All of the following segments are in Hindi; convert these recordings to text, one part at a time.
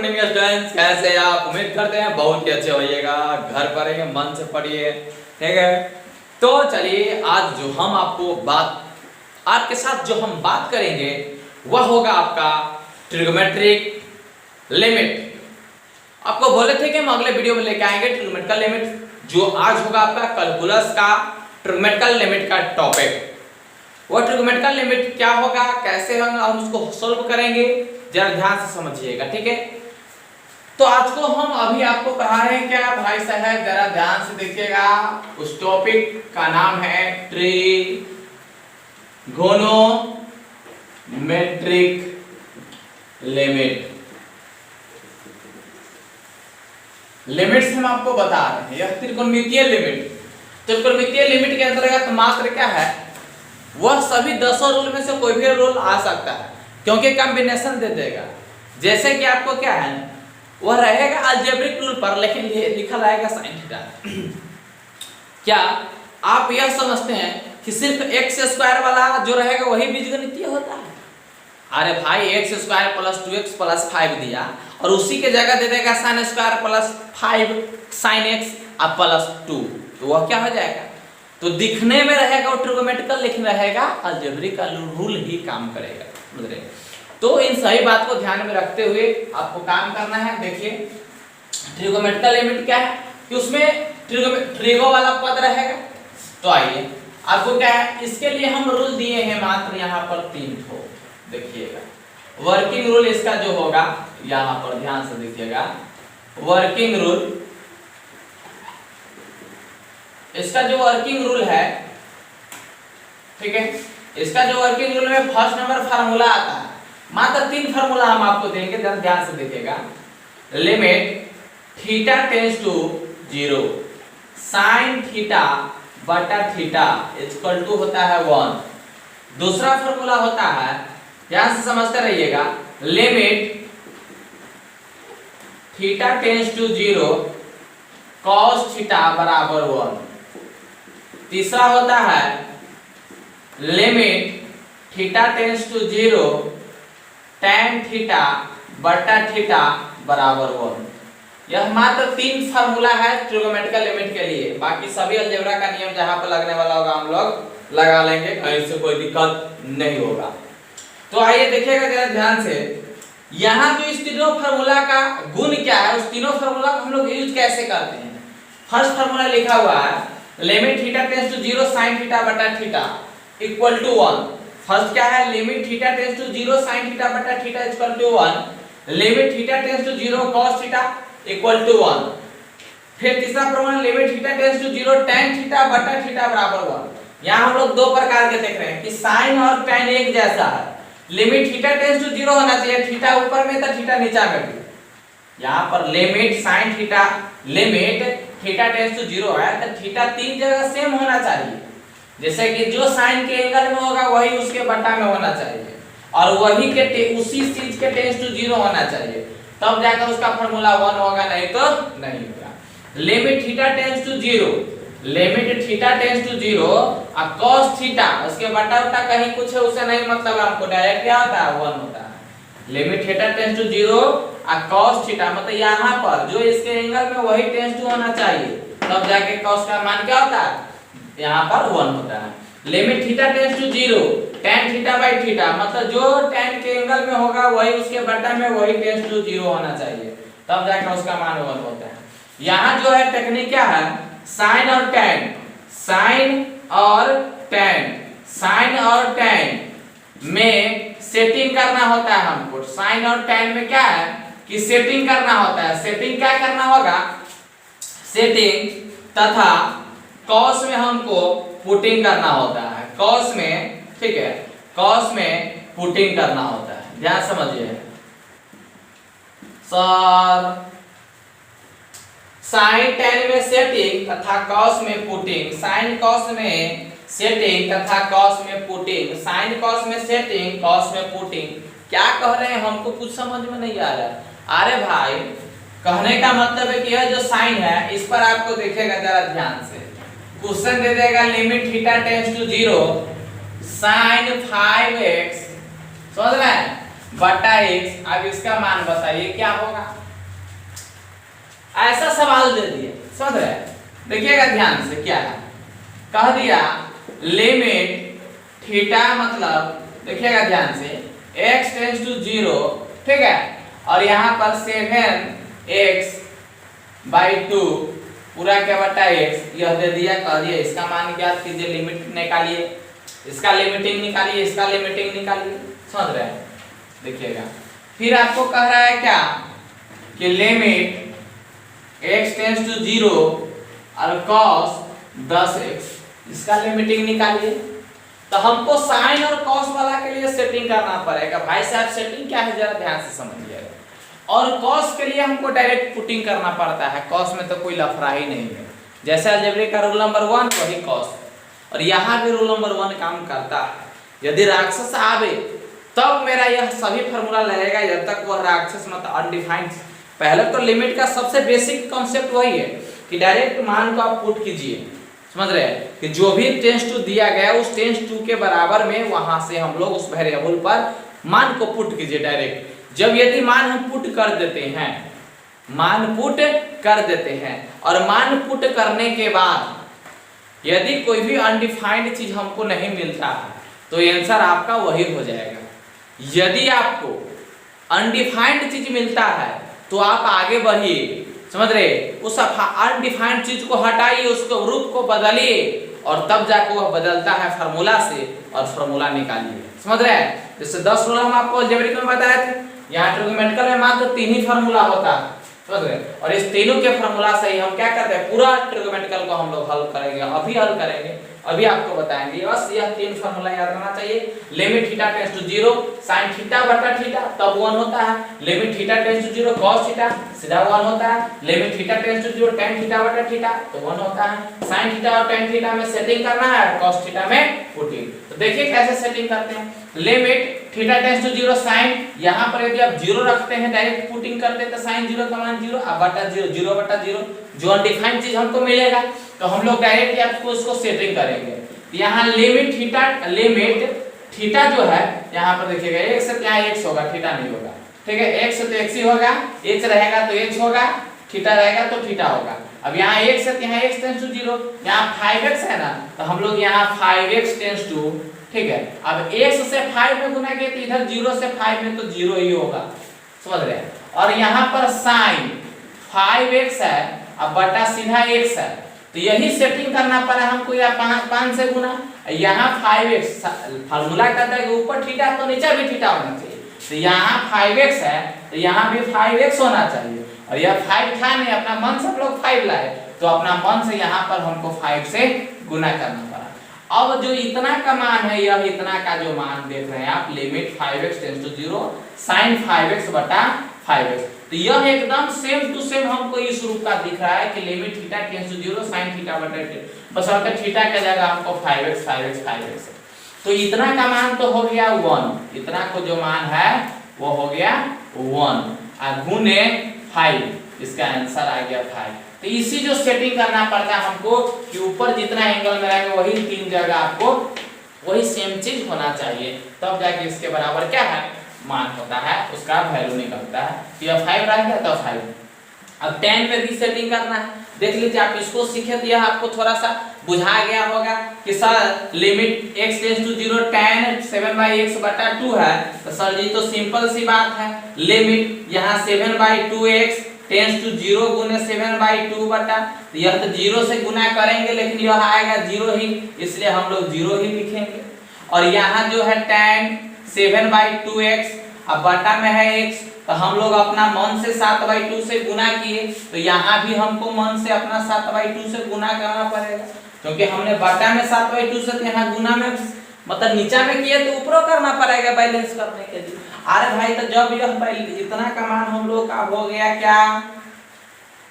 मॉर्निंग स्टूडेंट्स, कैसे आप? उम्मीद करते हैं बहुत ही अच्छे होइएगा, घर पर रहिए, मन से पढ़िए, ठीक है। तो चलिए आज जो हम आपके साथ जो हम बात करेंगे वह होगा आपका ट्रिग्नोमेट्रिक लिमिट। आपको बोले थे कि हम अगले वीडियो में लेके आएंगे ट्रिग्नोमेट्रिकल लिमिट, जो आज होगा आपका कैलकुलस का ट्रिग्नोमेट्रिकल लिमिट का टॉपिक। वो ट्रिग्नोमेट्रिकल लिमिट क्या होगा, कैसे हम उसको सोल्व करेंगे, जरा ध्यान से समझिएगा, ठीक है। तो आज को हम अभी आपको पढ़ा रहे हैं क्या भाई साहब, जरा ध्यान से देखिएगा। उस टॉपिक का नाम है ट्रिगोनोमेट्रिक लिमिट। लिमिट्स हम आपको बता रहे हैं, यह त्रिकोणमितीय लिमिट। त्रिकोणमितीय लिमिट के अंतर्गत मात्र क्या है, वह सभी 10 रूल में से कोई भी रूल आ सकता है, क्योंकि कॉम्बिनेशन दे देगा। जैसे कि आपको क्या है, वह रहेगा अलजेब्रिक रूल पर, लेकिन लिखा रहेगा sin थीटा। क्या आप यह समझते हैं कि सिर्फ x स्क्वायर वाला जो रहेगा वही बीजगणितीय होता है? अरे भाई x square plus 2x plus 5 दिया और उसी के जगह दे देगा sin square plus 5 sin x अब प्लस 2, तो वह क्या हो जाएगा? तो दिखने में रहेगा वो ट्रिग्नोमेट्रिकल, लेकिन रहेगा अलजेब्रिक का रूल ही काम करेगा, समझ रहे। तो इन सही बात को ध्यान में रखते हुए आपको काम करना है। देखिए ट्रिग्नोमेट्रिकल लिमिट क्या है कि उसमें ट्रिगो वाला पद रहेगा। तो आइए आपको क्या है, इसके लिए हम रूल दिए हैं मात्र यहाँ पर 3 ठो। देखिएगा वर्किंग रूल इसका जो होगा, यहाँ पर ध्यान से देखिएगा, वर्किंग रूल इसका जो वर्किंग रूल है, ठीक है, इसका जो वर्किंग रूल में फर्स्ट नंबर फार्मूला आता है। मात्र 3 फार्मूला हम आपको देंगे, जरा ध्यान से देखिएगा। Limit theta tends to 0 sine theta बटा थीटा इक्वल टू होता है 1। दूसरा फार्मूला होता है, ध्यान से समझते रहिएगा, limit theta tends to 0 cos theta बराबर 1। तीसरा होता है limit theta tends to 0 tan theta बटा थीटा बराबर 1। यह मात्र 3 फार्मूला है ट्रिग्नोमेट्रिकल लिमिट के लिए। बाकी सभी अलजेब्रा का नियम जहां पर लगने वाला होगा हम लोग लगा लेंगे, कहीं से कोई दिक्कत नहीं होगा। तो आइए देखिएगा जरा ध्यान से, यहाँ जो इस तीनों फार्मूला का गुण क्या है, उस तीनों फार्मूला को हम लोग यूज कैसे करते हैं। फर्स्ट फार्मूला लिखा हुआ है limit theta tends to 0 sin theta बटा थीटा इक्वल टू 1। फर्स्ट क्या है, limit theta tends to 0 sin theta बटा theta equal to 1। Limit theta tends to 0 cos theta equal to 1। फिर तीसरा formula limit theta tends to 0 tan theta बटा थीटा बराबर 1। यहां हम लोग 2 प्रकार के देख रहे हैं कि sin और tan एक जैसा है। लिमिट थीटा टेंड्स टू 0 होना चाहिए, थीटा ऊपर में तो थीटा नीचे में भी। यहां पर limit sin theta, limit theta tends to 0 है तो थीटा 3 जगह सेम होना चाहिए। जैसे कि जो साइन के एंगल में होगा वही उसके बटा में होना चाहिए, और वही के उसी चीज के टेंड्स टू 0 होना चाहिए, तब जाकर उसका फार्मूला 1 होगा, नहीं तो नहीं होगा। Limit theta tends to 0, limit theta tends to 0 और cos थीटा उसके बटा उटा कहीं कुछ है उसे नहीं मतलब, हमको डायरेक्ट क्या होता है 1 होता है। लिमिट थीटा टेंड्स टू 0 और cos थीटा मतलब यहाँ पर जो इसके एंगल में वही टेंड्स टू होना चाहिए, तब जाके cos का मान क्या होता है, यहाँ पर 1 होता है। Limit theta tends to 0 tan theta by theta मतलब जो tan के एंगल में होगा वही उसके बटा में वही टेंड्स टू 0 होना चाहिए, तब जाके उसका मान 1 होता है। यहाँ जो है टेक्निक क्या है, साइन और tan, साइन और tan, साइन और tan में सेटिंग करना होता है हमको। साइन और tan में क्या है कि सेटिंग करना होता है। सेटिंग क्या करना होगा, सेटिंग तथा cos में हमको पुटिंग करना होता है। cos में, ठीक है, cos में पुटिंग करना होता है, ध्यान समझिए सर। साइन tan में सेटिंग तथा cos में पुटिंग, साइन cos में सेटिंग तथा cos में पुटिंग, साइन cos में सेटिंग cos में पुटिंग। क्या कह रहे हैं, हमको कुछ समझ में नहीं आ रहा। अरे भाई कहने का मतलब है कि यह जो साइन है इस पर आपको देखेगा जरा ध्यान से, क्वेश्चन दे देगा limit theta tends to 0 sin 5x, समझ रहे हैं, बटा x। अब इसका मान बताइए क्या होगा। सवाल दे दिया, समझ रहे हैं? देखिएगा ध्यान से क्या है, कह दिया लिमिट थीटा मतलब देखिएगा ध्यान से x टेंस टू 0, ठीक है, और यहाँ पर 7x/2 पूरा क्या बटा x यह दे दिया, कह दिया इसका मान ज्ञात कीजिए, लिमिट निकालिए, इसका लिमिटिंग निकालिए, इसका लिमिटिंग निकालिए, समझ रहे हैं? देखिएगा फिर आपको कह रहा है क्या कि लिमिट x टेंस टू 0 और cos 10x, इसका लिमिटिंग निकालिए। तो हमको साइन और कॉस वाला के लिए सेटिंग करना पड़ेगा। भाई साहब सेटिंग क्या है जरा ध्यान से समझिएगा। और कॉस के लिए हमको डायरेक्ट पुटिंग करना पड़ता है, कॉस में तो कोई लफड़ा ही नहीं है। जैसे अलजेब्रिक का रूल नंबर 1 वही कॉस, और यहाँ भी रूल नंबर 1 काम करता है। यदि राक्षस आवे तब मेरा यह सभी फार्मूला लगेगा, जब तक वह राक्षस मतलब अनडिफाइंड। पहले तो लिमिट का सबसे बेसिक कॉन्सेप्ट वही है कि डायरेक्ट मान को आप पुट कीजिए, समझ रहे हैं, कि जो भी टेंस टू दिया गया उस टेंस टू के बराबर में वहां से हम लोग उस वेरिएबल पर मान को पुट कीजिए डायरेक्ट। जब यदि मान हम पुट कर देते हैं, मान पुट कर देते हैं, और मान पुट करने के बाद यदि कोई भी अनडिफाइंड चीज हमको नहीं मिलता है तो आंसर आपका वही हो जाएगा। यदि आपको अनडिफाइंड चीज मिलता है तो आप आगे बढ़िए, समझ रहे, उस अनडिफाइंड चीज को हटाइए, उसको रूप को बदलिए, और तब जाकर वह बदलता है फार्मूला से, और फार्मूला निकालिए, समझ रहे हैं? जैसे 10 रूल हम आपको अलजेब्रिक में बताए थे, यहाँ ट्रिग्नोमेट्रिकल में मात्र 3 ही फार्मूला होता है, समझ रहे, और इस तीनों के फार्मूला से ही हम क्या करते हैं, पूरा ट्रिग्नोमेट्रिकल को हम लोग हल करेंगे, अभी हल करेंगे, अभी आपको बताएंगे। बस यह 3 फार्मूला याद रखना चाहिए। Limit theta tends to 0 sin theta बटा थीटा तब 1 होता है, limit theta tends to 0 cos theta सीधा 1 होता है, limit theta tends to 0 tan theta बटा थीटा तो 1 होता है। sin थीटा और tan थीटा में सेटिंग करना है, cos थीटा में पुटिंग। तो देखिए कैसे सेटिंग करते हैं। Limit theta tends to 0 sin, यहाँ पर यदि आप 0 रखते हैं डायरेक्ट पुटिंग करते हैं तो sin 0 का मान 0 और बटा 0 0 बटा 0 जो अनडिफाइंड चीज हमको मिलेगा तो हम लोग डायरेक्ट आपको उसको सेटिंग करेंगे। यहाँ लिमिट थीटा जो है यहाँ पर देखिएगा x से यहाँ x होगा, थीटा नहीं होगा, ठीक है, x से तो x ही होगा, x रहेगा तो x होगा, थीटा रहेगा तो थीटा होगा। अब यहाँ x से यहाँ x टेंस टू 0, यहाँ 5x है ना, तो हम लोग यहाँ 5x टेंस टू, ठीक है, अब x से 5 में गुना किए तो इधर 0 से 5 में तो 0 ही होगा, समझ रहे हैं। और यहाँ पर sin 5x है, अब बटा सीधा x है, तो यही सेटिंग करना पड़ा हमको, या 5 से गुना, यहाँ 5x फार्मूला कहता है कि ऊपर थीटा तो नीचे भी थीटा होना चाहिए, तो यहाँ 5x है तो यहाँ भी 5x होना चाहिए, और यह 5 था नहीं, अपना मन से हम लोग 5 लाए तो अपना मन से यहाँ पर हमको 5 से गुना करना पड़ा। अब जो इतना का मान है, यह इतना का जो मान देख रहे हैं आप, limit 5x tense to 0 sin 5x बटा 5x, तो यह एकदम सेम टू सेम हमको इस रूप का दिख रहा है कि limit theta tends to 0 sin theta बटा थीटा, बस अगर थीटा के जगह हमको 5x तो इतना का मान तो हो गया 1, इतना को जो मान है वो हो गया 1 गुने 5, इसका आंसर आ गया 5। तो इसी जो सेटिंग करना पड़ता है हमको कि ऊपर जितना एंगल में रहेगा वही 3 जगह आपको वही सेम चीज होना चाहिए, तब जाके इसके बराबर क्या है मान होता है, उसका वैल्यू निकलता है। यह 5 रह गया तो 5। अब tan में भी सेटिंग करना है, देख लीजिए आप इसको सीखे तो यह आपको थोड़ा सा बुझा गया होगा कि sir limit x tends to 0 tan 7/x बटा 2 है, तो सर जी तो सिंपल सी बात है, लिमिट यहाँ 7/2x टेंस टू 0 गुने 7/2 बटा, तो यह तो 0 से गुना करेंगे लेकिन यह आएगा 0 ही, इसलिए हम लोग 0 ही लिखेंगे। और यहाँ जो है tan 7/2x अब बटा में है x, तो हम लोग अपना मन से 7/2 से गुना किए, तो यहाँ भी हमको मन से अपना 7/2 से गुना करना पड़ेगा, क्योंकि हमने बटा में 7/2 से, यहाँ गुना में मतलब नीचा में किए तो ऊपर करना पड़ेगा बैलेंस करने के लिए। अरे भाई तो जब यह इतना का मान हम लोग का हो गया क्या,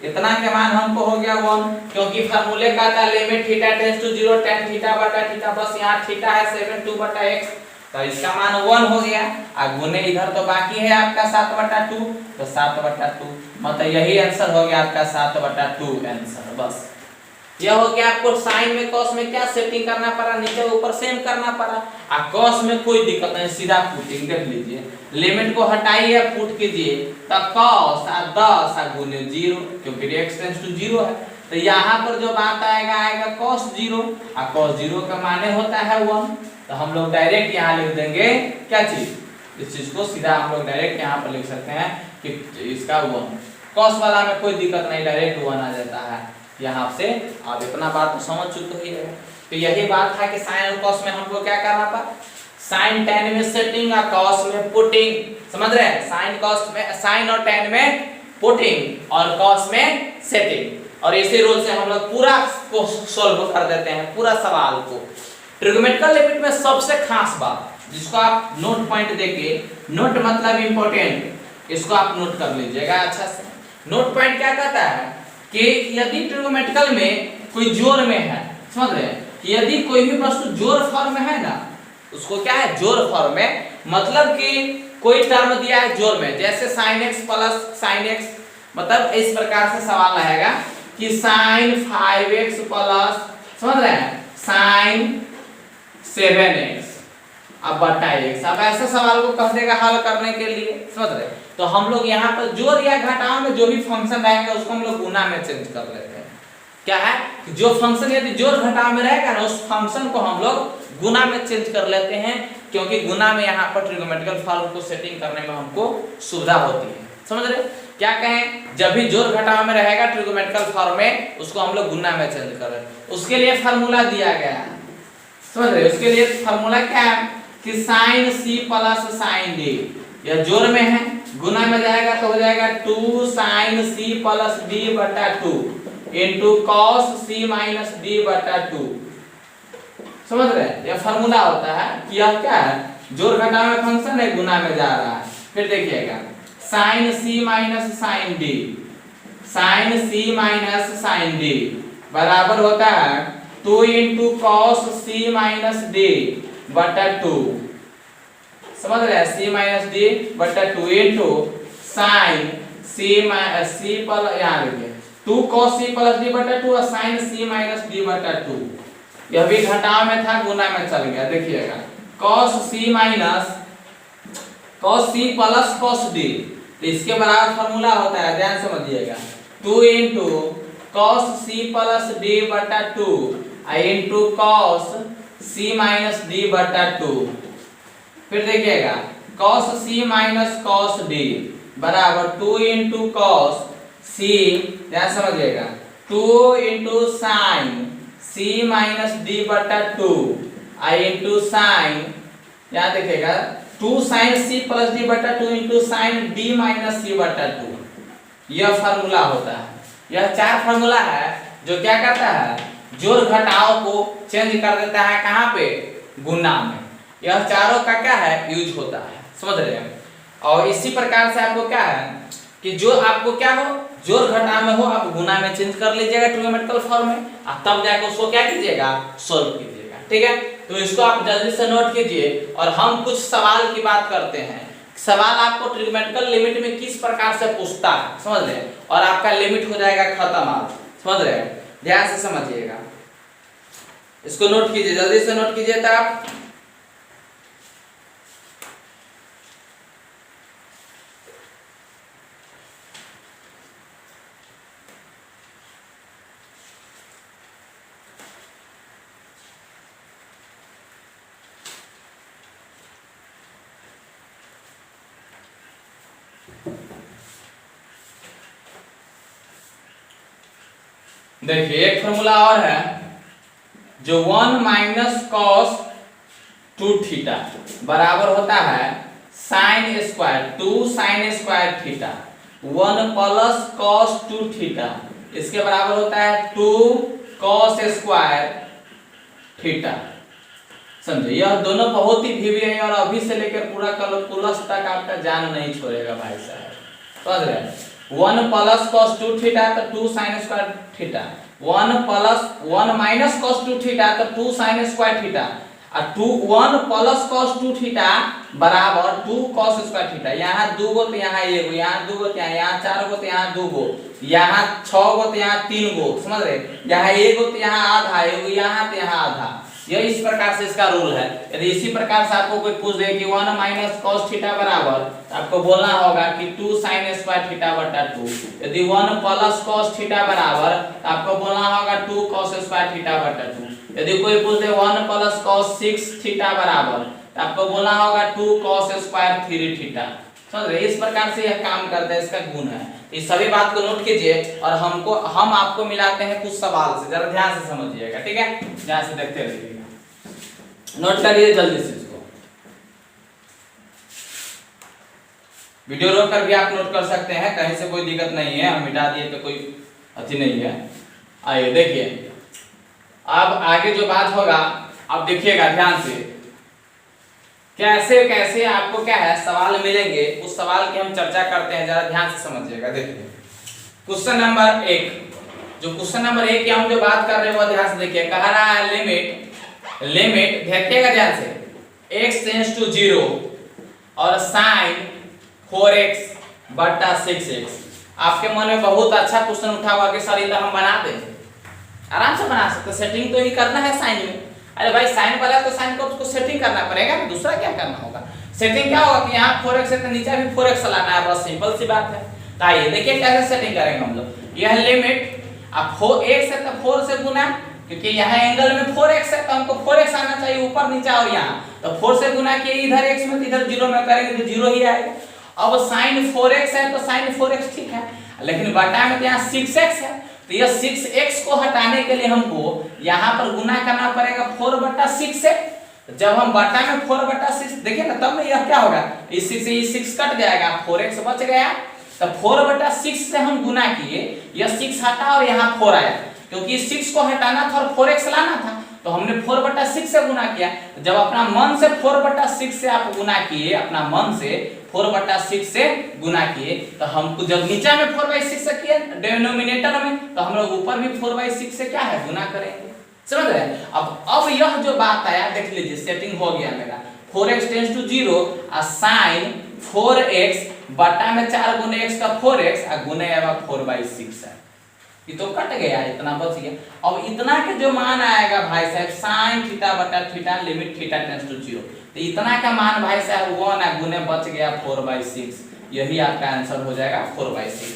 इतना के मान हमको हो गया 1, क्योंकि फार्मूले का था limit theta tends to 0 tan theta बटा थीटा, बस यहाँ थीटा है 7/2 बटा x, तो इसका मान 1 हो गया, और गुने इधर तो बाकी है आपका 7/2, तो 7/2 मतलब यही आंसर हो गया आपका 7/2 आंसर। बस यह हो गया आपको साइन में कॉस में क्या सेटिंग करना पड़ा, नीचे ऊपर सेम करना पड़ा। और कॉस में कोई दिक्कत नहीं, सीधा पुटिंग देख लीजिए, लिमिट को हटाइए पुट कीजिए, तब कॉस 10 गुने 0, क्योंकि x टेंड्स टू 0 है, तो यहाँ पर जो बात आएगा cos 0, और cos 0 का माने होता है 1, तो हम लोग डायरेक्ट यहाँ लिख देंगे क्या चीज, इस चीज को सीधा हम लोग डायरेक्ट यहाँ पर लिख सकते हैं कि इसका 1, cos वाला में कोई दिक्कत नहीं, डायरेक्ट 1 आ जाता है यहाँ से। आप इतना बात तो समझ चुके ही है। तो यही बात था कि साइन और cos में हमको क्या करना था, साइन tan में सेटिंग और cos में पुटिंग, समझ रहे हैं, साइन cos में, साइन और tan में पुटिंग और cos में सेटिंग, और इसी रूल से हम लोग पूरा को सॉल्व कर देते हैं, पूरा सवाल को। ट्रिग्नोमेट्रिकल लिमिट में सबसे खास बात जिसको आप नोट पॉइंट देके, नोट मतलब इंपॉर्टेंट, इसको आप नोट कर लीजिएगा अच्छा से। नोट पॉइंट क्या कहता है कि यदि ट्रिग्नोमेट्रिकल में कोई जोड़ में है, समझ रहे हैं, कि यदि कोई भी वस्तु जोड़ फॉर्म में है ना, उसको क्या है, जोड़ फॉर्म में, मतलब कि कोई टर्म दिया है जोड़ में, जैसे sin x plus sin x, मतलब इस प्रकार से सवाल आएगा कि sin 5x प्लस, समझ रहे हैं, sin 7x अब बटा x, अब ऐसे सवाल को कह देगा हल करने के लिए, समझ रहे हैं। तो हम लोग यहाँ पर जोड़ या घटाव में जो भी फंक्शन रहेगा उसको हम लोग गुना में चेंज कर लेते हैं। क्या है कि जो फंक्शन यदि जोड़ घटाव में रहेगा ना, उस फंक्शन को हम लोग गुना में चेंज कर लेते हैं, क्योंकि गुना में यहाँ पर ट्रिग्नोमेट्रिकल फॉर्म को सेटिंग करने में हमको सुविधा होती है, समझ रहे। क्या कहें, जब भी जोड़ घटाव में रहेगा ट्रिग्नोमेट्रिकल फॉर्म में, उसको हम लोग गुना में चेंज कर रहे हैं। उसके लिए फार्मूला दिया गया है, समझ रहे, उसके लिए फार्मूला क्या है कि sin c plus sin d, यह जोड़ में है, गुना में जाएगा तो हो जाएगा 2 sin c प्लस d बटा 2 into cos c minus d बटा 2, समझ रहे हैं। यह फार्मूला होता है कि यह क्या है, जोड़ घटाव में फंक्शन है, गुना में जा रहा है। फिर देखिएगा sin c minus sin d, sin c minus sin d बराबर होता है 2 into cos c minus d बटा 2, समझ रहे हैं, c माइनस d बटा 2 इंटू sin c प्लस, यहाँ लिखिए 2 cos c प्लस d बटा 2 और sin c माइनस d बटा 2, यह भी घटाव में था, गुना में चल गया। देखिएगा cos c minus cos c plus cos d, तो इसके बराबर फार्मूला होता है, ध्यान समझिएगा, 2 into cos c plus d बटा 2 into cos c minus d बटा 2। फिर देखिएगा cos c minus cos d बराबर 2 इंटू cos c, ध्यान समझिएगा, 2 into sin c minus d बटा 2 इंटू sin, यहाँ देखिएगा 2 sin c प्लस d बटा 2 into sin d minus c बटा 2, यह फार्मूला होता है। यह 4 फार्मूला है जो क्या करता है, जोड़ घटाव को चेंज कर देता है, कहाँ पे, गुना में। यह चारों का क्या है, यूज होता है, समझ रहे हैं। और इसी प्रकार से आपको क्या है कि जो आपको क्या हो, जोड़ घटाव में हो, आप गुना में चेंज कर लीजिएगा ट्रिग्नोमेट्रिकल फॉर्म में, और तब जाकर उसको क्या कीजिएगा, सोल्व कीजिएगा, ठीक है। तो इसको आप जल्दी से नोट कीजिए, और हम कुछ सवाल की बात करते हैं। सवाल आपको ट्रिग्नोमेट्रिकल लिमिट में किस प्रकार से पूछता है, समझ रहे हैं, और आपका लिमिट हो जाएगा खत्म, आप समझ रहे हैं, ध्यान से समझिएगा, इसको नोट कीजिए, जल्दी से नोट कीजिए। तब आप देखिए एक फार्मूला और है जो 1 माइनस cos 2 थीटा बराबर होता है sin square 2 sin square theta 1 plus cos 2 theta, इसके बराबर होता है 2 cos स्क्वायर थीटा। समझे, यह दोनों बहुत ही भिन्न है, और अभी से लेकर पूरा कैलकुलस तक आपका जान नहीं छोड़ेगा भाई साहब, समझ रहे हैं। 1 प्लस cos 2 थीटा तो 2 sin square theta, 1 minus cos 2 theta तो 2 sin स्क्वायर थीटा, और 1 प्लस cos 2 थीटा बराबर 2 cos स्क्वायर थीटा। यहाँ 2 गो तो यहाँ 1 गो, यहाँ 2 गो तो यहाँ 4 गो तो यहाँ 2 गो, यहाँ 6 गो तो यहाँ 3 गो, समझ रहे, यहाँ 1 गो तो यहाँ आधा, 1 गो यहाँ तो यहाँ आधा। यह इस प्रकार से इसका रूल है। यदि इसी प्रकार से आपको कोई पूछ दे कि 1 माइनस cos थीटा बराबर, तो आपको बोलना होगा कि 2 sin स्क्वायर थीटा बटा 2। यदि 1 प्लस cos थीटा बराबर, तो आपको बोलना होगा 2 cos स्क्वायर थीटा बटा 2। यदि कोई पूछ दे 1 प्लस cos 6 थीटा बराबर, तो आपको बोलना होगा 2 cos स्क्वायर 3 थीटा। समझ रहे, इस प्रकार से यह काम करता है, इसका गुण है। इस सभी बात को नोट कीजिए और हम आपको मिलाते हैं कुछ सवाल से, जरा ध्यान से समझिएगा, ठीक है, ध्यान से देखते रहिएगा, नोट करिए जल्दी से इसको। वीडियो रोक कर भी आप नोट कर सकते हैं, कहीं से कोई दिक्कत नहीं है, हम मिटा दिए तो कोई अति नहीं है। आइए देखिए, अब आगे जो बात होगा अब देखिएगा ध्यान से, कैसे कैसे आपको क्या है सवाल मिलेंगे, उस सवाल की हम चर्चा करते हैं, जरा ध्यान से समझिएगा। देखिए क्वेश्चन नंबर 1, जो क्वेश्चन नंबर 1 की हम जो बात कर रहे हैं वो ध्यान से देखिए। कह रहा है लिमिट देखिएगा ध्यान से, x टेंड्स टू 0 और sin 4x बटा 6x। आपके मन में बहुत अच्छा क्वेश्चन उठा हुआ कि सर इधर हम बना दें, आराम से बना सकते, सेटिंग तो ही करना है साइन में। अरे भाई साइन वाला तो साइन को उसको सेटिंग करना पड़ेगा, दूसरा क्या करना होगा। सेटिंग क्या होगा कि यहाँ 4x है तो नीचे भी 4x लाना है, बस सिंपल सी बात है। तो आइए देखिए कैसे सेटिंग करेंगे हम लोग। यह लिमिट अब 4x है तो 4 से गुना, क्योंकि यहाँ एंगल में 4x है तो हमको 4x आना चाहिए ऊपर नीचे और यहाँ, तो 4 से गुना किए इधर x में तो इधर 0 में करेंगे तो 0 ही आएगा। अब sin 4x है तो sin 4x ठीक है, लेकिन बटा में तो यहाँ 6x है, तो यह 6x को हटाने के लिए हमको यहाँ पर गुना करना पड़ेगा 4/6 से। जब हम बटा में 4/6 देखिए ना, तब में यह क्या होगा, इस 6 से ये 6 कट जाएगा, 4x बच गया, तो 4/6 से हम गुना किए, यह 6 हटा और यहाँ 4 आया, क्योंकि 6 को हटाना था और 4x लाना था, तो हमने 4/6 से गुना किया। जब अपना मन से 4/6 से आप गुना किए, अपना मन से 4/6 से गुना किए, तो हमको जब नीचे में 4/6 से किए डिनोमिनेटर में, तो हम लोग ऊपर भी 4/6 से क्या है गुना करेंगे, समझ रहे हैं। अब यह जो बात आया देख लीजिए, सेटिंग हो गया मेरा, 4x टेंड्स टू 0 और sin 4x बटा में 4 गुने x का 4x और गुने 4/6 है, ये तो कट गया, इतना बच गया। अब इतना के जो मान आएगा भाई साहब sin थीटा बटा theta limit theta tends to 0, तो इतना का मान भाई साहब 1 है, गुने बच गया 4/6, यही आपका आंसर हो जाएगा 4/6,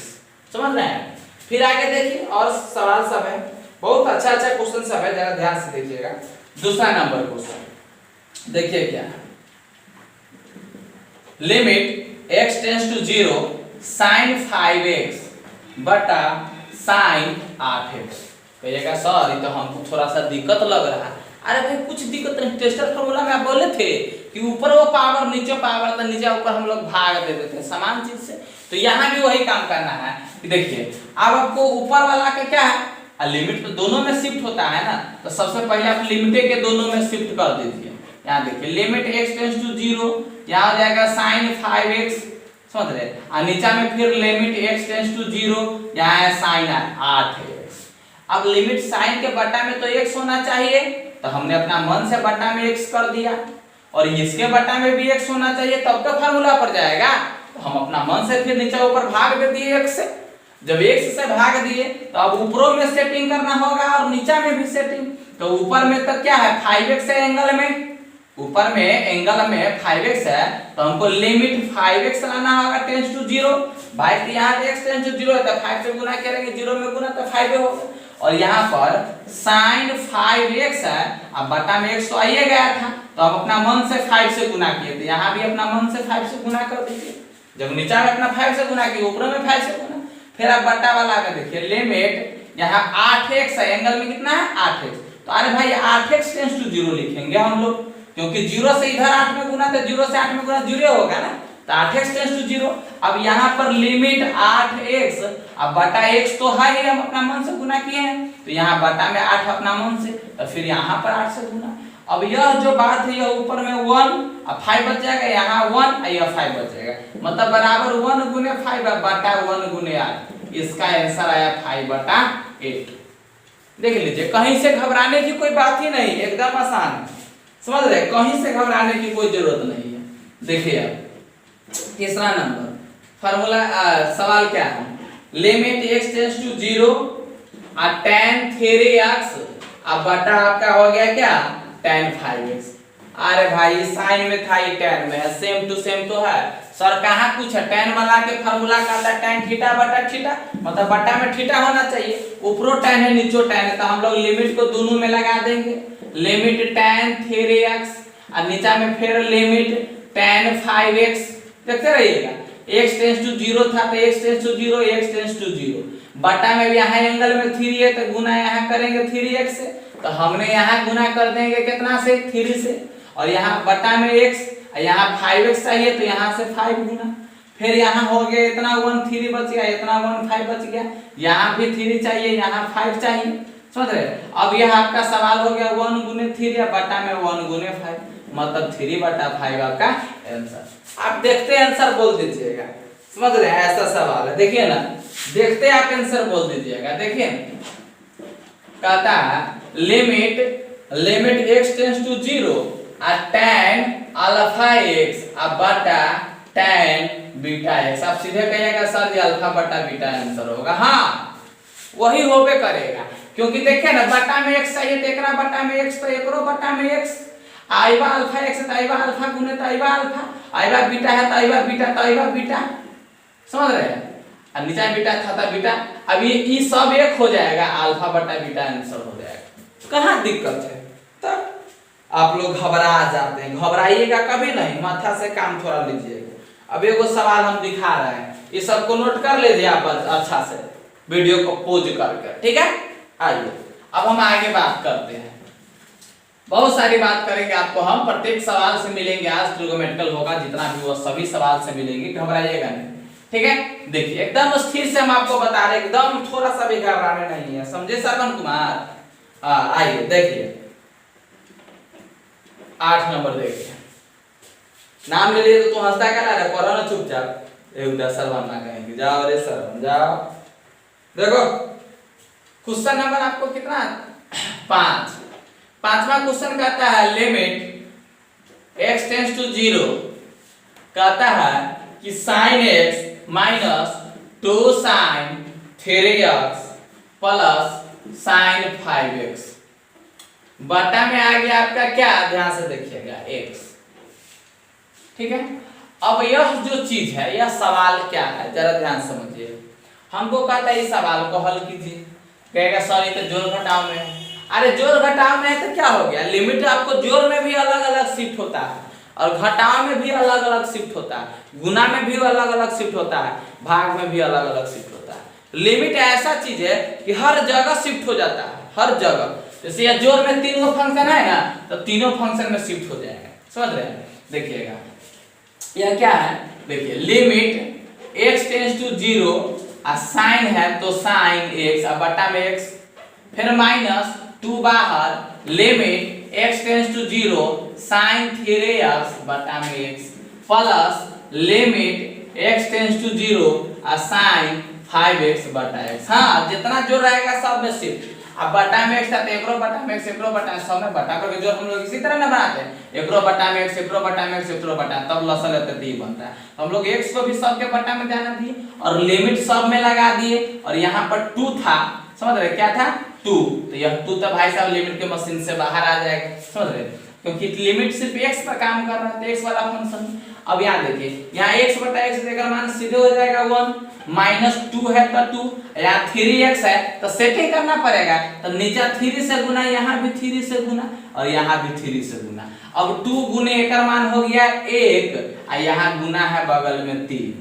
समझ रहे हैं। फिर आगे देखिए और सवाल सब है, बहुत अच्छा अच्छा क्वेश्चन सब है, जरा ध्यान से देखिएगा। दूसरा नंबर क्वेश्चन देखिए क्या है, limit x tends to 0 sin 5x बटा sin 8x। कहिएगा सर ये तो हमको थोड़ा सा दिक्कत लग रहा है। अरे भाई कुछ दिक्कत नहीं, टेस्टर फॉर्मूला में आप बोले थे कि ऊपर वो पावर नीचे पावर, तो नीचे ऊपर हम लोग भाग दे देते हैं समान चीज से, तो यहाँ भी वही काम करना है कि देखिए अब आपको ऊपर वाला का क्या है, लिमिट तो दोनों में शिफ्ट होता है ना, तो सबसे पहले आप लिमिट के दोनों में शिफ्ट कर दीजिए। यहाँ देखिए लिमिट x टेंड्स टू 0, यहाँ हो जाएगा sin 5x, समझ रहे, और नीचे में फिर लिमिट x टेंड्स टू 0, यहाँ है sin 8x। अब लिमिट sin के बटा में तो x होना चाहिए, तो हमने अपना मन से बटा में x कर दिया, और इसके बटा में भी x होना चाहिए, तब तो फार्मूला पर जाएगा, तो हम अपना मन से फिर नीचे ऊपर भाग दे दिए x से। जब x से भाग दिए तो अब ऊपरों में सेटिंग करना होगा और नीचे में भी सेटिंग, तो ऊपर में तो क्या है 5x है एंगल में, ऊपर में एंगल में 5x है, तो हमको लिमिट 5x लाना होगा टेंड्स टू 0, भाई तो यहाँ x टेंड्स टू 0 है तो 5 से गुना करेंगे, 0 में गुना तो 5 होगा, और यहाँ पर sin 5x है, अब बटा में x तो आइए गया था, तो हम अपना मन से 5 से गुना किए, तो यहाँ भी अपना मन से 5 से गुना कर दीजिए। जब नीचे में अपना 5 से गुना किए, ऊपर में 5 से गुना, फिर आप बटा वाला का देखिए लिमिट यहाँ 8x है, एंगल में कितना है 8x, तो अरे भाई 8x टेंड्स टू 0 लिखेंगे हम लोग, क्योंकि 0 से इधर 8 में गुना, तो 0 से 8 में गुना 0 होगा ना, तो 8x टेंड्स टू 0। अब यहाँ पर लिमिट 8x, अब बटा x तो है ही, हम अपना मन से गुना किए हैं, तो यहाँ बटा में 8 अपना मन से, तो फिर यहाँ पर 8 से गुना। अब यह जो बात है, यह ऊपर में 1 अब 5 बच जाएगा, यहाँ 1 यह 5 बच जाएगा, मतलब बराबर 1 गुने 5 बटा 1 गुने 8, इसका आंसर आया 5/8। देख लीजिए, कहीं से घबराने की कोई बात ही नहीं, एकदम आसान। समझ रहे, कहीं से घबराने की कोई जरूरत नहीं है। देखिए अब तीसरा नंबर फार्मूला सवाल क्या है, लिमिट x टेंड्स टू 0 और tan 3x अब बटा आपका हो गया क्या tan 5x। अरे भाई साइन में था ये tan में है, सेम टू सेम तो है सर। कहाँ कुछ है, tan वाला के फार्मूला का था tan थीटा बटा थीटा, मतलब बटा में थीटा होना चाहिए, ऊपरो tan है नीचो tan है, तो हम लोग लिमिट को दोनों में लगा देंगे, लिमिट tan 3x और नीचा में फिर लिमिट tan 5x। देखते रहिएगा, x टेंड्स टू 0 था तो x tends to 0, x tends to 0, बटा में भी यहाँ एंगल में 3 है तो गुना यहाँ करेंगे 3x से, तो हमने यहाँ गुना कर देंगे कितना से 3 से, और यहाँ बटा में x, यहाँ 5x चाहिए तो यहाँ से 5 गुना, फिर यहाँ हो गया इतना 1 3 बच गया, इतना 1 5 बच गया, यहाँ भी 3 चाहिए, यहाँ 5 चाहिए। समझ रहे, अब यह आपका सवाल हो गया 1 गुने 3 या बटा में 1 गुने 5, मतलब 3 बटा 5 आपका आंसर। आप देखते आंसर बोल दीजिएगा। समझ रहे हैं, ऐसा सवाल है, देखिए ना, देखते आप आंसर बोल दीजिएगा। देखिए कहता है लिमिट x टेंड्स टू 0 और tan अल्फा x अब बटा tan बीटा x। आप सीधे कहिएगा सर ये अल्फा बटा बीटा आंसर होगा। हाँ वही होबे करेगा, क्योंकि देखिए ना बटा में x चाहिए तो एकरा बटा में x, तो एकरो बटा में x, आइबा अल्फा x है तो आइबा अल्फा गुने तो आइबा अल्फा, आइबा बीटा है तो आइबा बीटा तो आइबा बीटा। समझ रहे हैं, अब नीचे बीटा था तो बीटा, अब ये सब एक हो जाएगा, अल्फा बटा बीटा आंसर हो जाएगा। कहाँ दिक्कत है, तब आप लोग घबरा जाते हैं, घबराइएगा कभी नहीं, माथा से काम थोड़ा लीजिएगा। अब एगो सवाल हम दिखा रहे हैं, ये सबको नोट कर लीजिए आप अच्छा से, वीडियो को पोज करके, ठीक है। आइए अब हम आगे बात करते हैं, बहुत सारी बात करेंगे आपको हम, प्रत्येक सवाल से मिलेंगे, आज ट्रिगोमेट्रिकल होगा जितना भी वो सभी सवाल से मिलेंगे, घबराइएगा नहीं, ठीक है। देखिए एकदम स्थिर से हम आपको बता रहे, एकदम थोड़ा सा भी घबराने नहीं है, समझे श्रवण कुमार। आइए देखिए 8 नंबर देखिए, नाम ले लिए तो तू हंसता क्या रहा है, पढ़ो ना चुपचाप, एक श्रवण ना कहेंगे, जाओ रे श्रवण जाओ। देखो क्वेश्चन नंबर आपको कितना 5, पांचवा क्वेश्चन कहता है लिमिट x टेंड्स टू 0, कहता है कि sin x minus 2 sin 3x plus sin 5x, बटा में आ गया आपका क्या, ध्यान से देखिएगा x, ठीक है। अब यह जो चीज है, यह सवाल क्या है जरा ध्यान समझिए। हमको कहता है इस सवाल को हल कीजिए, कहेगा सर ये तो जोड़ घटाव में है। अरे जोड़ घटाव में है तो क्या हो गया, लिमिट आपको जोड़ में भी अलग अलग शिफ्ट होता है और घटाव में भी अलग अलग शिफ्ट होता है, गुना में भी अलग अलग शिफ्ट होता है, भाग में भी अलग अलग शिफ्ट होता है। लिमिट ऐसा चीज है कि हर जगह शिफ्ट हो जाता है, हर जगह। जैसे यह जोड़ में 3 फंक्शन है ना, तो तीनों फंक्शन में शिफ्ट हो जाएगा। समझ रहे हैं, देखिएगा यह क्या है, देखिए लिमिट x टेंड्स टू 0 और साइन है तो साइन x और बटा में x, फिर माइनस 2 बाहर, limit x tends to 0 sin 3x बटा में x plus limit x tends to 0 और sin 5x बटा x। हाँ जितना जो रहेगा सब में शिफ्ट, अब बटा में x था तो एकरो बटा में x, एकरो बटा में, सब में बटा करके जो हम लोग इसी तरह ना बनाते हैं, एकरो बटा में x, एकरो बटा में x, एकरो बटा, तब लसल अत्यधिक बनता है। हम लोग x को भी सब के बटा में जाना दिए और लिमिट सब में लगा दिए, और यहाँ पर 2 था, समझ रहे क्या था 2, तो यह 2 तो भाई साहब लिमिट के मशीन से बाहर आ जाएगा। समझ रहे, क्योंकि लिमिट सिर्फ x पर काम कर रहा है, तो x वाला फंक्शन। अब यहाँ देखिए, यहाँ x बटा x देकर मान सीधे हो जाएगा 1, माइनस 2 है तो 2, यहाँ 3x है तो सेटिंग करना पड़ेगा, तो नीचे 3 से गुना, यहाँ भी 3 से गुना और यहाँ भी 3 से गुना। अब 2 गुने एक मान हो गया 1 और यहाँ गुना है बगल में 3,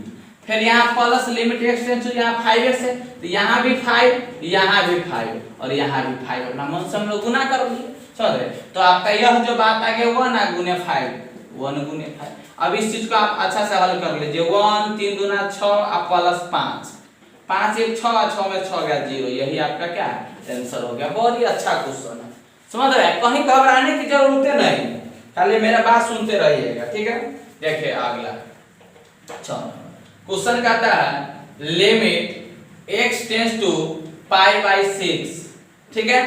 फिर यहाँ plus limit x tends to यहाँ 5x है तो यहाँ भी 5, यहाँ भी 5 और यहाँ भी 5, अपना मन से हम लोग गुना कर लिए। समझ रहे, तो आपका यह जो बात आ गया 1 गुने 5, 1 गुने 5। अब इस चीज को आप अच्छा से हल कर लीजिए, 1 3 दूना 6 और प्लस 5, 5 1 6 और 6 में 6 गया 0, यही आपका क्या है आंसर हो गया। बहुत ही अच्छा क्वेश्चन है, समझ रहे, कहीं घबराने की जरूरत नहीं, खाली मेरा बात सुनते रहिएगा, ठीक है। देखिए अगला क्वेश्चन कहता है limit x tends to pi by 6, ठीक है।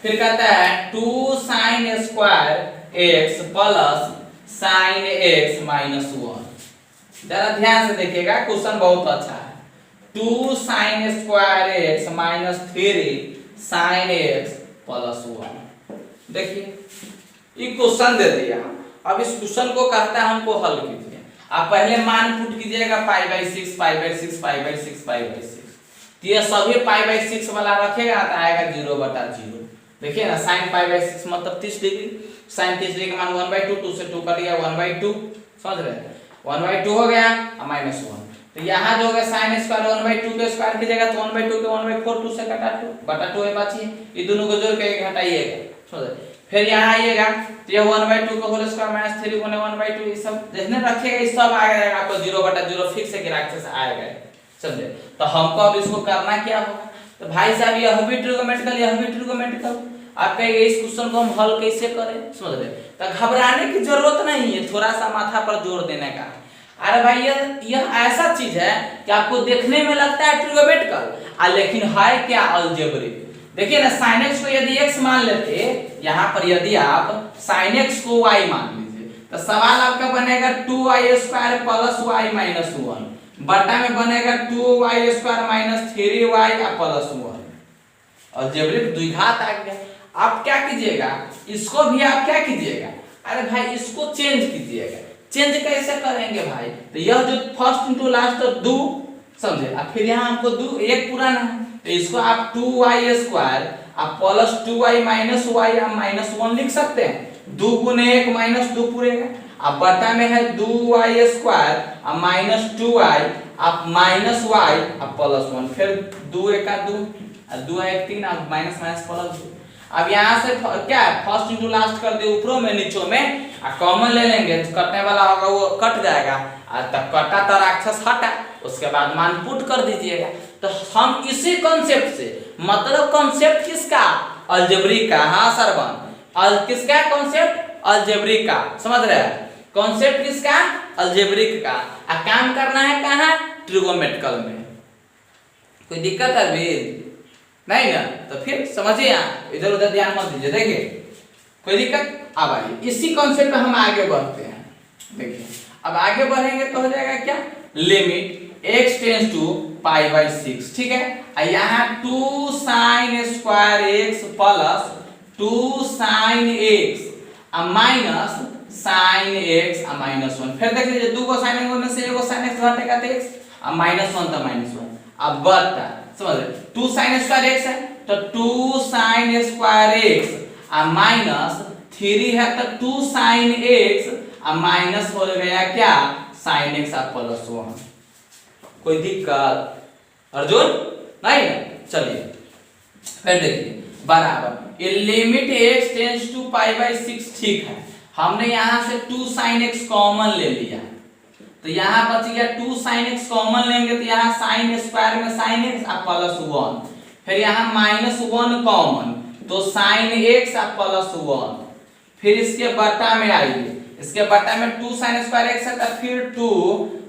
फिर कहता है 2 sin² x plus sine x minus 1। जरा ध्यान से देखिएगा, क्वेश्चन बहुत अच्छा है। 2 sine square x minus 3 sine x plus 1। देखिए ये क्वेश्चन दे दिया। अब इस क्वेश्चन को कहता है हमको हल कीजिए। आप पहले मान पुट कीजिएगा पाई by 6 pi by 6 pi by 6 pi by 6। तो ये सभी पाई बाई 6 वाला रखेगा तो आएगा 0/0। देखिए ना, साइन पाई बाई 6 मतलब 30 डिग्री। साइन 30 डिग्री का मान 1/2, 2 से 2 कट गया 1/2, समझ रहे हैं? 1/2 हो गया और माइनस 1। तो यहाँ जो होगा साइन स्क्वायर 1/2 के स्क्वायर कीजिएगा तो 1/2 के 1/4, 2 से कटा 2/2 है बची। ये दोनों को जोड़ के घटाइएगा, समझ रहे? फिर यहाँ आइएगा तो ये 1/2 का होल स्क्वायर माइनस 3 गुने 1/2, ये सब देखने रखिएगा, ये सब आ जाएगा आपको 0/0 फिक्स है कि राक्षस आएगा, समझे? तो हमको अब इसको करना क्या होगा? तो भाई साहब यह भी ट्रिगोनोमेट्रिकल, यह भी ट्रिगोनोमेट्रिकल। आप कहेंगे इस क्वेश्चन को हम हल कैसे करें, समझ रहे? तो घबराने की जरूरत नहीं है, थोड़ा सा माथा पर जोर देने का। अरे भाई यह ऐसा चीज है कि आपको देखने में लगता है ट्रिगोनोमेट्रिकल, लेकिन है क्या? अलजेब्रिक। देखिए ना, sin x को यदि x मान लेते, यहाँ पर यदि आप sin x को y मान लीजिए तो सवाल आपका बनेगा 2y² प्लस y माइनस 1 बटा में बनेगा 2y² minus 3y plus 1। Algebraic द्विघात आ गया। आप क्या कीजिएगा, इसको भी आप क्या कीजिएगा? अरे भाई इसको चेंज कीजिएगा। चेंज कैसे करेंगे भाई? तो यह जो फर्स्ट इंटू लास्ट तो 2, समझे? अब फिर यहाँ हमको 2 एक पुराना है तो इसको आप 2y² आप प्लस 2y माइनस y आप माइनस 1 लिख सकते हैं। 2 गुने 1 माइनस 2 पूरेगा। अब बटा में है 2y² अब माइनस 2y आप माइनस y अब प्लस 1। फिर 2 1 2 2 1 3 अब माइनस माइनस प्लस 2। अब यहाँ से क्या है, फर्स्ट इंटू लास्ट कर दे ऊपरों में नीचों में, कॉमन ले लेंगे तो कटने वाला होगा वो कट जाएगा, तब कटा तो राक्षस हटा, उसके बाद मान पुट कर दीजिएगा। तो हम इसी कॉन्सेप्ट से, मतलब कॉन्सेप्ट किसका? अलजेब्रिक का। हाँ सरवन, किसका कॉन्सेप्ट? अलजेब्रिक का, समझ रहे हैं? कॉन्सेप्ट किसका? अलजेब्रिक का। काम करना है कहाँ? ट्रिगोनोमेट्रिकल में। कोई दिक्कत है अभी नहीं ना? तो फिर समझिए, इधर उधर ध्यान मत दीजिए। देखिए कोई दिक्कत? अब आइए इसी कॉन्सेप्ट में हम आगे बढ़ते हैं। देखिए अब आगे बढ़ेंगे तो हो जाएगा क्या, limit x tends to pi by 6, ठीक है। यहाँ 2 sine square x plus 2 sine x minus sine x minus 1। फिर देख लीजिए 2 को साइन में से 1 को साइन x घटेगा तो x अब माइनस 1 तो माइनस 1 अब बटा, समझ रहे? 2 साइन स्क्वायर x है तो 2 साइन स्क्वायर x माइनस 3 है तो 2 साइन x माइनस हो गया क्या, साइन x प्लस 1। कोई दिक्कत अर्जुन नहीं ना? चलिए फिर देखिए बराबर ये limit x tends to pi by 6, ठीक है। हमने यहाँ से 2 साइन x कॉमन ले लिया तो यहाँ बच गया 2 साइन x कॉमन लेंगे तो यहाँ साइन स्क्वायर में साइन x प्लस 1, फिर यहाँ माइनस 1 कॉमन तो साइन x प्लस 1। फिर इसके बटा में आइए, इसके बटा में 2 साइन स्क्वायर x है तो फिर 2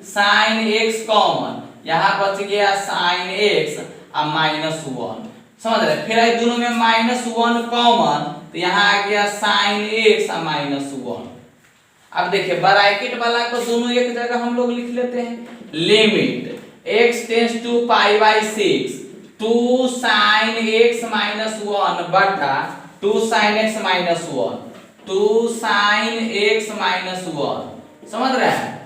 साइन x कॉमन, यहाँ बच गया साइन x माइनस 1, समझ रहे? फिर आई दोनों में माइनस 1 कॉमन तो यहाँ आ गया साइन x माइनस 1। अब देखिए ब्रैकेट वाला को दोनों एक जगह हम लोग लिख लेते हैं। Limit x tends to pi by 6 2 sine x minus 1 बटा 2 sine x minus 1 2 sine x minus 1, समझ रहे हैं?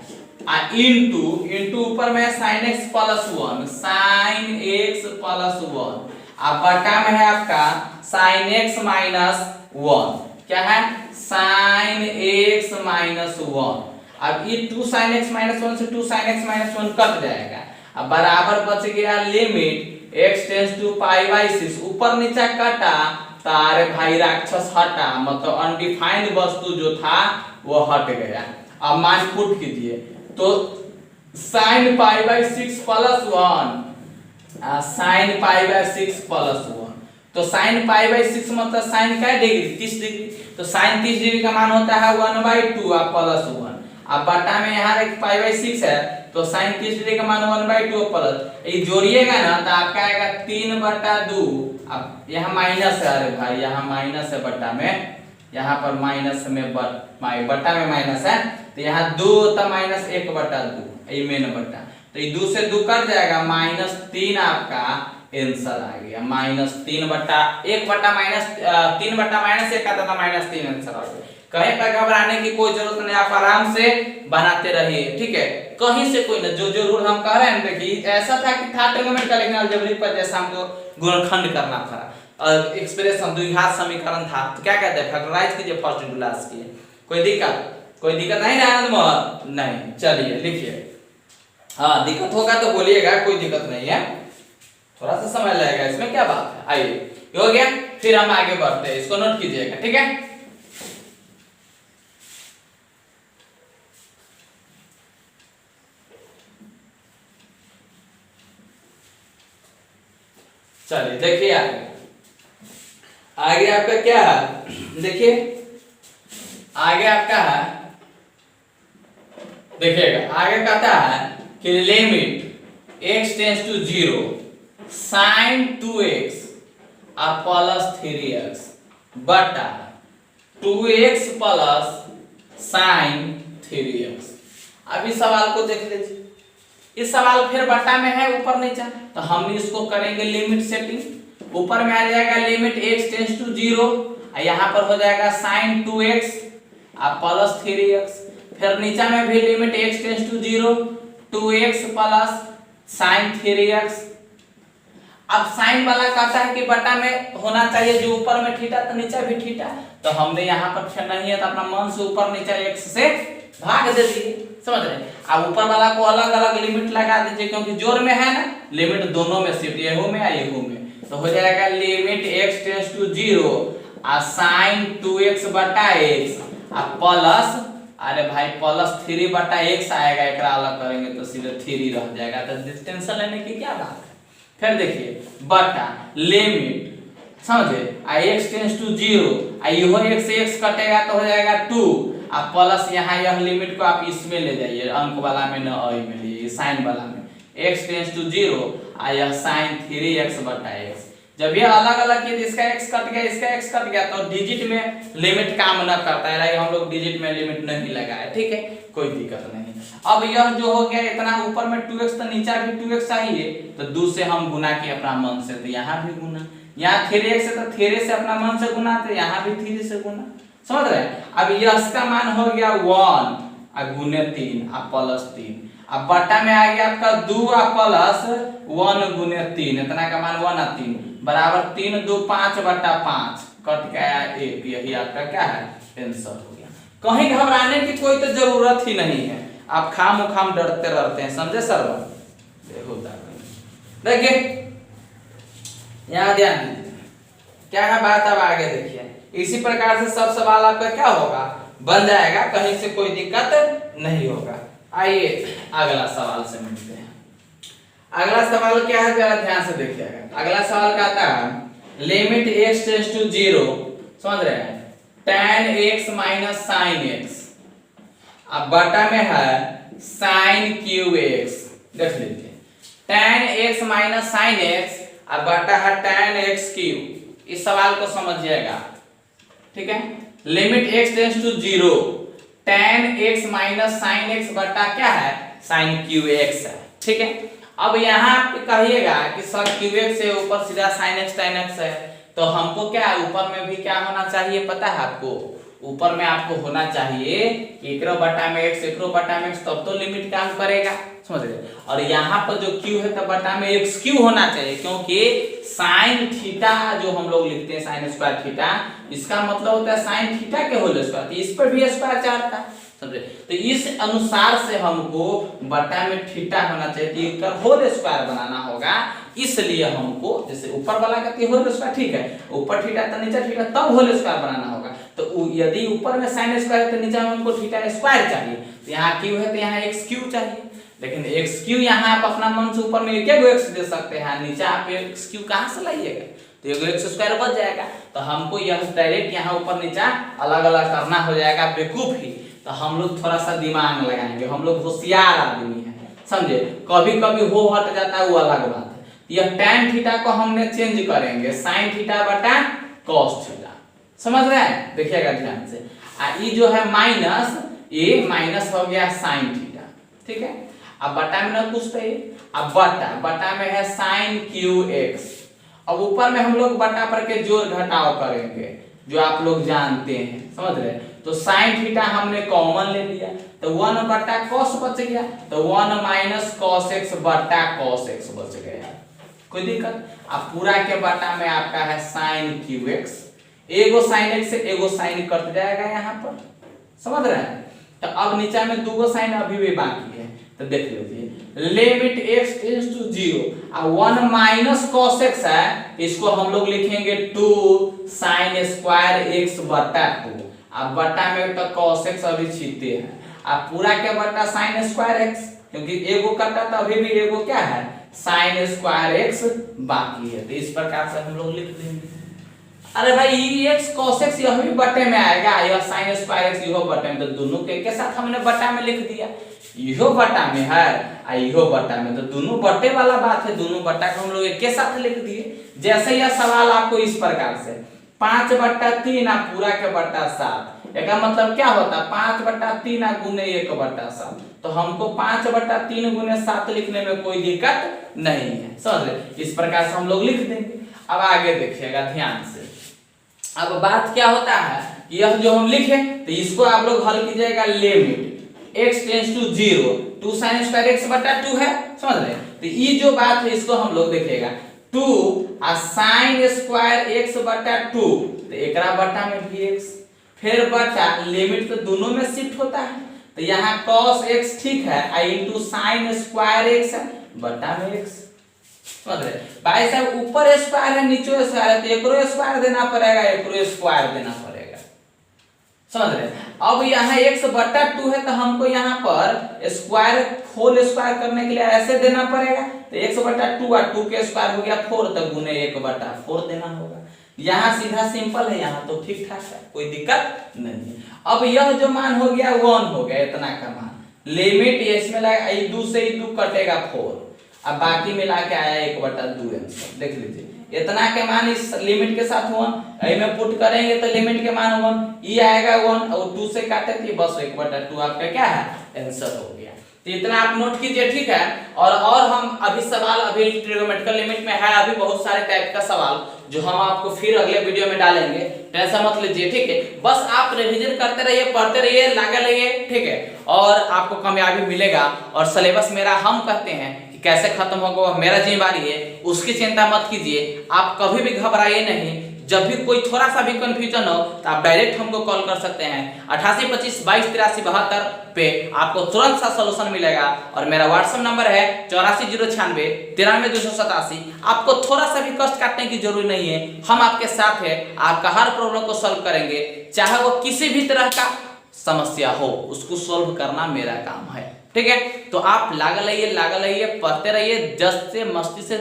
इंटू ऊपर में sine x plus 1 sine x plus 1 अब बटा में है आपका साइन x माइनस 1, क्या है? Sine x minus 1। अब ये 2 साइन x माइनस 1 से 2 साइन x माइनस 1 कट जाएगा। अब बराबर बच गया limit x tends to pi by 6, ऊपर नीचे कटा तारे भाई राक्षस हटा, मतलब अनडिफाइंड वस्तु जो था वो हट गया। अब मान पुट कीजिए तो sine pi by 6 plus 1 sine pi by 6 plus 1 तो साइन पाई बाई 6 मतलब साइन का डिग्री 30 डिग्री, तो साइन 30 डिग्री का मान होता है 1/2 प्लस 1। अब बटा में यहाँ एक पाई बाई 6 है तो साइन 30 डिग्री का मान 1/2 प्लस, ये जोड़िएगा ना तो आपका आएगा 3/2। अब यहाँ माइनस है, अरे भाई यहाँ माइनस है बटा में, यहाँ पर माइनस में बटा में माइनस है, तो यहाँ 2 तो माइनस 1/2 ये मेन बटा, तो ये 2 से 2 कट जाएगा, -3 आपका आंसर आ गया। -3 बटा 1 बटा -3 बटा -1 आता था, -3 आंसर आ गया। कहीं पर घबराने की कोई जरूरत नहीं, आप आराम से बनाते रहिए, ठीक है। कहीं से कोई ना, जो रूल हम कह रहे हैं, देखिए ऐसा था कि था ट्रिग्नोमेट्री का, लेकिन अलजेब्रिक पर जैसा हमको गुणनखंड करना था, एक्सप्रेशन द्विघात समीकरण था, तो क्या कहते हैं, फैक्टराइज कीजिए फर्स्ट इंटू लास्ट किए। कोई दिक्कत नहीं ना आनंद मोहन? नहीं, चलिए लिखिए। हाँ दिक्कत होगा तो बोलिएगा, कोई दिक्कत नहीं है, थोड़ा सा समय लगेगा, इसमें क्या बात है। आइए, हो गया, फिर हम आगे बढ़ते हैं, इसको नोट कीजिएगा, ठीक है। चलिए देखिए आगे आपका क्या है, देखिए आगे आपका है, देखिएगा आगे कहता है कि limit x tends to 0 sin 2x और प्लस 3x बटा 2x प्लस sin 3x। अब इस सवाल को देख लीजिए, इस सवाल फिर बटा में है ऊपर नीचे, तो हम इसको करेंगे लिमिट सेटिंग। ऊपर में आ जाएगा लिमिट x टेंड्स टू 0, यहाँ पर हो जाएगा sin 2x और प्लस 3x, फिर नीचे में भी limit x tends to 0 2x plus sin 3x। अब साइन वाला कहता है कि बटा में होना चाहिए, जो ऊपर में थीटा तो नीचे भी थीटा, तो हमने यहाँ पर फिर नहीं है तो अपना मन से ऊपर नीचे x से भाग दे दिए, समझ रहे। अब ऊपर वाला को अलग अलग लिमिट लगा दीजिए, क्योंकि जोड़ में है ना, लिमिट दोनों में शिफ्ट, ये हो में या ये हो में, तो हो जाएगा लिमिट x टेंड्स टू 0 और sin 2x बटा x और प्लस, अरे भाई प्लस 3 बटा x आएगा, एक अलग करेंगे तो सीधे 3 रह जाएगा, तो टेंशन लेने की क्या बात है। फिर देखिए बटा लिमिट, समझे, x टेंड्स टू 0 यो x से x कटेगा तो हो जाएगा 2 और प्लस यहाँ यह लिमिट को आप इसमें ले जाइए, अंक वाला में न अ में लीजिए, साइन वाला में x टेंड्स टू 0 और यह sin 3x बटा x। जब ये अलग अलग किए, इसका x कट गया, इसका x कट गया, तो डिजिट में लिमिट काम न करता है, हम लोग डिजिट में लिमिट नहीं लगाए, ठीक है, कोई दिक्कत नहीं। अब यह जो हो गया इतना, ऊपर में 2x तो नीचे भी 2x चाहिए, तो 2 से हम गुना किए अपना मन से, तो यहाँ भी गुना, यहाँ 3x है तो 3 से अपना मन से गुना, तो यहाँ भी 3 से गुना, समझ रहे हैं। अब यह का मान हो गया 1 और गुने 3 और प्लस 3, अब बटा में आ गया आपका 2 और प्लस 1 गुने 3, इतना का मान 1 और 3 बराबर 3 2 5 बटा 5 कट गया 1, यही आपका क्या है आंसर हो गया। कहीं घबराने की कोई तो जरूरत ही नहीं है, आप खाम डरते रहते हैं, समझे सर। देखिए यहाँ ध्यान दीजिए क्या है बात, अब आगे देखिए, इसी प्रकार से सब सवाल आपका क्या होगा, बन जाएगा, कहीं से कोई दिक्कत नहीं होगा। आइए अगला सवाल से मिलते हैं। अगला सवाल क्या है, जरा ध्यान से देखिएगा। अगला सवाल कहता है लिमिट x टेंड्स टू 0, समझ रहे हैं, tan x minus sin x, अब बटा में है sin qx, देख लीजिए tan x minus sin x और बटा है tan x क्यूब। इस सवाल को समझिएगा, ठीक है। Limit x tends to 0 tan x minus sin x बटा क्या है sin qx है, ठीक है। अब यहाँ आप कहिएगा कि सर qx से ऊपर सीधा sin x tan x है, तो हमको क्या ऊपर में भी क्या होना चाहिए पता है आपको, ऊपर में आपको होना चाहिए एकरो बटा में x एकरो बटा में x, तब तो लिमिट काम करेगा, समझ रहे। और यहाँ पर जो q है तो बटा में x क्यू होना चाहिए, क्योंकि साइन थीटा जो हम लोग लिखते हैं साइन स्क्वायर थीटा, इसका मतलब होता है साइन थीटा के होल स्क्वायर, इस पर भी स्क्वायर चाहता है, समझे। तो इस अनुसार से हमको बटा में थीटा होना चाहिए, तो इसका होल स्क्वायर बनाना होगा, इसलिए हमको जैसे ऊपर वाला का होल स्क्वायर, ठीक है, ऊपर थीटा तो नीचे थीटा, तब होल स्क्वायर बनाना होगा। तो यदि ऊपर में साइन स्क्वायर है तो नीचे में हमको थीटा स्क्वायर चाहिए, तो यहाँ क्यू है तो यहाँ x क्यू चाहिए, लेकिन x क्यू यहाँ आप अपना मन से ऊपर में एक x दे सकते हैं, नीचे आप x क्यू कहाँ से लाइएगा, तो एक x स्क्वायर बच जाएगा। तो हमको यह डायरेक्ट यहाँ ऊपर नीचे अलग अलग करना हो जाएगा बेवकूफी, तो हम लोग थोड़ा सा दिमाग लगाएंगे, हम लोग होशियार आदमी हैं, समझे। कभी कभी हो हट जाता है वो अलग बात है। यह tan थीटा को हमने चेंज करेंगे sin थीटा बटा cos थीटा, समझ रहे हैं, देखिएगा ध्यान से। ये जो है माइनस, ये माइनस हो गया साइन थीटा, ठीक है। अब बटा में ना पूछते ही, अब बटा में है साइन क्यू एक्स। अब ऊपर में हम लोग बटा पर के जोड़ घटाव करेंगे, जो आप लोग जानते हैं, समझ रहे। तो साइन थीटा हमने कॉमन ले लिया, तो 1 बटा कॉस बच गया, तो 1 माइनस कॉस एक्स बटा कॉस एक्स बच गया। कोई दिक्कत? अब पूरा के बटा में आपका है साइन क्यू एक्स, एगो साइन एक्स से एगो साइन कट जाएगा यहाँ पर, समझ रहे हैं। तो अब नीचे में दूगो साइन अभी भी बाकी है, तो देख लीजिए लिमिट x टेंड्स टू 0 और 1 माइनस cos x है, इसको हम लोग लिखेंगे 2 sin स्क्वायर x बटा 2। अब बटा में तो cos x अभी छीते हैं, अब पूरा के बटा sin स्क्वायर x, क्योंकि एगो कटा तो अभी भी एगो क्या है sin स्क्वायर x बाकी है, तो इस प्रकार से हम लोग लिख देंगे। अरे भाई ये x cos x यह भी बटे में आएगा, यह sin स्क्वायर x यह बटे में, तो दोनों के साथ हमने बटा में लिख दिया। इहो बटा में है और इहो बटा में, तो दोनों बटे वाला बात है, दोनों बटा को हम लोग एक के साथ लिख दिए। जैसे यह सवाल आपको इस प्रकार से 5 बटा 3 और पूरा के बटा 7, इसका मतलब क्या होता है 5 बटा 3 गुने 1 बटा 7, तो हमको 5 बटा 3 गुने 7 लिखने में कोई दिक्कत नहीं है, समझ रहे। इस प्रकार से हम लोग लिख देंगे। अब आगे देखिएगा ध्यान से। अब बात क्या होता है, यह जो हम लिखे तो इसको आप लोग हल कीजिएगा, limit x tends to 0 2 sin square x बटा 2 है, समझ रहे। तो ये जो बात है इसको हम लोग देखिएगा 2 और sin स्क्वायर x बटा 2, तो एकरा बटा में भी x, फिर बटा लिमिट तो दोनों में शिफ्ट होता है, तो यहाँ cos x ठीक है और इनटू sin स्क्वायर x है बटा में x, समझ रहे। भाई साहब ऊपर स्क्वायर है नीचे स्क्वायर है, तो एकरो स्क्वायर देना पड़ेगा, एकरो स्क्वायर देना पड़ेगा, समझ रहे। अब यहाँ x बटा 2 है, तो हमको यहाँ पर स्क्वायर होल स्क्वायर करने के लिए ऐसे देना पड़ेगा, तो x बटा 2 और 2 के स्क्वायर हो गया 4, तो गुने 1 बटा 4 देना होगा। यहाँ सीधा सिंपल है, यहाँ तो ठीक ठाक है, कोई दिक्कत नहीं है। अब यह जो मान हो गया 1 हो गया, इतना का मान, लिमिट इसमें लगा 2 से 2 कटेगा 4, अब बाकी मिला के आया 1 बटा 2 आंसर, देख लीजिए। इतना के मान इस लिमिट के साथ 1 में पुट करेंगे तो लिमिट के मान 1 ये आएगा 1 और 2 से काटे तो बस 1 बटा 2 आपका क्या है आंसर हो गया। तो इतना आप नोट कीजिए, ठीक है। और हम अभी सवाल अभी ट्रिग्नोमेट्रिकल लिमिट में है, अभी बहुत सारे टाइप का सवाल जो हम आपको फिर अगले वीडियो में डालेंगे, टेंशन मत लीजिए, ठीक है। बस आप रिवीजन करते रहिए, पढ़ते रहिए, लगे रहिए, ठीक है, और आपको कामयाबी मिलेगा। और सिलेबस मेरा हम कहते हैं कि कैसे खत्म होगा मेरा जिम्मेदारी है, उसकी चिंता मत कीजिए, आप कभी भी घबराइए नहीं। जब भी कोई थोड़ा सा भी कंफ्यूजन हो तो आप डायरेक्ट हमको कॉल कर सकते हैं 88 25 22 83 72 पे, आपको तुरंत सा सलूशन मिलेगा। और मेरा व्हाट्सएप नंबर है 84 096 93 287। आपको थोड़ा सा भी कष्ट काटने की जरूरत नहीं है, हम आपके साथ हैं, आपका हर प्रॉब्लम को सॉल्व करेंगे, चाहे वो किसी भी तरह का समस्या हो, उसको सॉल्व करना मेरा काम है, ठीक है। तो आप लागल रहिए, पढ़ते रहिए, जस्ट से मस्ती से,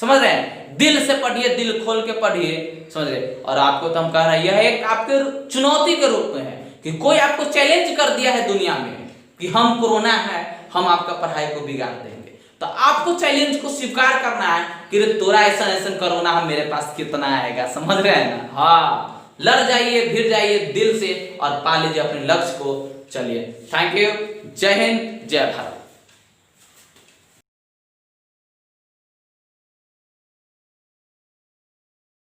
समझ रहे हैं, दिल से पढ़िए, दिल खोल के पढ़िए, समझ रहे। और आपको तो हम कह रहे हैं यह एक आपके चुनौती के रूप में है कि कोई आपको चैलेंज कर दिया है दुनिया में कि हम कोरोना है, हम आपका पढ़ाई को बिगाड़ देंगे, तो आपको चैलेंज को स्वीकार करना है कि तोरा ऐसा कोरोना मेरे पास कितना आएगा, समझ रहे हैं ना। हाँ, लड़ जाइए, भिड़ जाइए दिल से और पा लीजिए अपने लक्ष्य को। चलिए, थैंक यू, जय हिंद, जय भारत।